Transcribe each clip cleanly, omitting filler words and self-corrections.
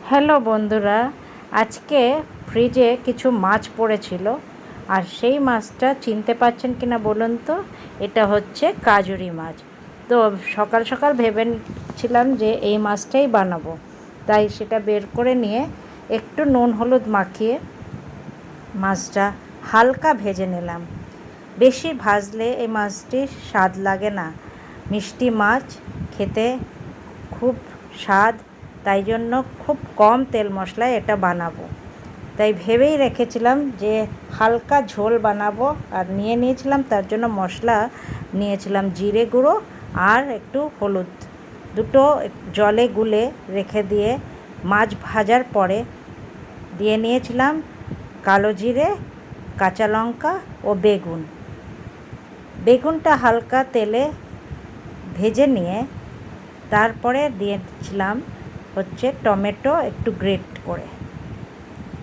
Hello বন্ধুরা, আজকে ফ্রিজে কিছু মাছ পড়েছিল, আর সেই মাছটা চিনতে পারছেন কিনা বলুন তো? এটা হচ্ছে কাজুরি মাছ। তো সকাল সকাল ভেবেছিলাম যে এই মাছটাই বানাবো, তাই সেটা বের করে নিয়ে একটু নুন হলুদ মাখিয়ে মাছটা হালকা ভেজে নিলাম। বেশি ভাজলে এই মাছটির স্বাদ লাগে না। মিষ্টি মাছ খেতে খুব স্বাদ, তাই জন্য খুব কম তেল মশলায় এটা বানাবো। তাই ভেবেই রেখেছিলাম যে হালকা ঝোল বানাবো, আর নিয়েছিলাম তার জন্য মশলা নিয়েছিলাম জিরে গুঁড়ো আর একটু হলুদ, দুটো জলে গুলে রেখে দিয়ে মাছ ভাজার পরে দিয়ে নিয়েছিলাম কালো জিরে, কাঁচা লঙ্কা ও বেগুনটা হালকা তেলে ভেজে নিয়ে তারপরে দিয়েছিলাম হচ্ছে টমেটো একটু গ্রেট করে।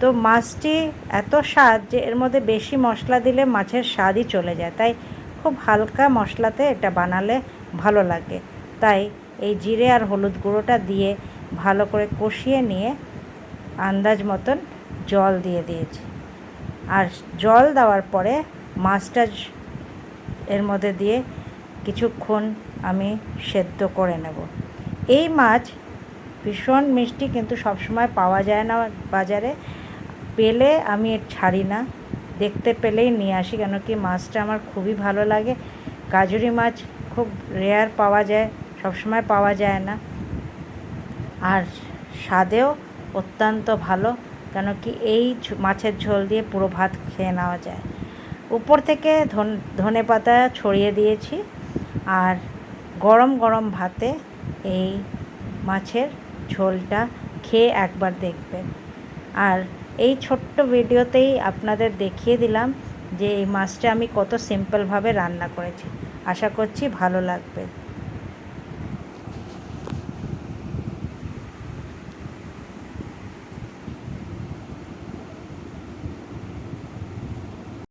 তো মাছটি এত স্বাদ যে এর মধ্যে বেশি মশলা দিলে মাছের স্বাদই চলে যায়, তাই খুব হালকা মশলাতে এটা বানালে ভালো লাগে। তাই এই জিরে আর হলুদ গুঁড়োটা দিয়ে ভালো করে কষিয়ে নিয়ে আন্দাজ মতন জল দিয়ে দিয়েছি। আর জল দেওয়ার পরে মাছটা এর মধ্যে দিয়ে কিছুক্ষণ আমি সেদ্ধ করে নেব। এই মাছ ভীষণ মিষ্টি, কিন্তু সবসময় পাওয়া যায় না বাজারে। পেলে আমি ছাড়ি না, দেখতে পেলেই নিয়ে আসি, কেন কি মাছটা আমার খুবই ভালো লাগে। কাজুরি মাছ খুব রেয়ার পাওয়া যায়, সবসময় পাওয়া যায় না, আর স্বাদেও অত্যন্ত ভালো, কেন কি এই মাছের ঝোল দিয়ে পুরো ভাত খেয়ে নেওয়া যায়। উপর থেকে ধনে পাতা ছড়িয়ে দিয়েছি, আর গরম গরম ভাতে এই মাছের ঝোলটা খেয়ে একবার দেখবেন। আর এই ছোট্ট ভিডিওতেই আপনাদের দেখিয়ে দিলাম যে এই মাছটা আমি কত সিম্পলভাবে রান্না করেছি। আশা করছি ভালো লাগবে।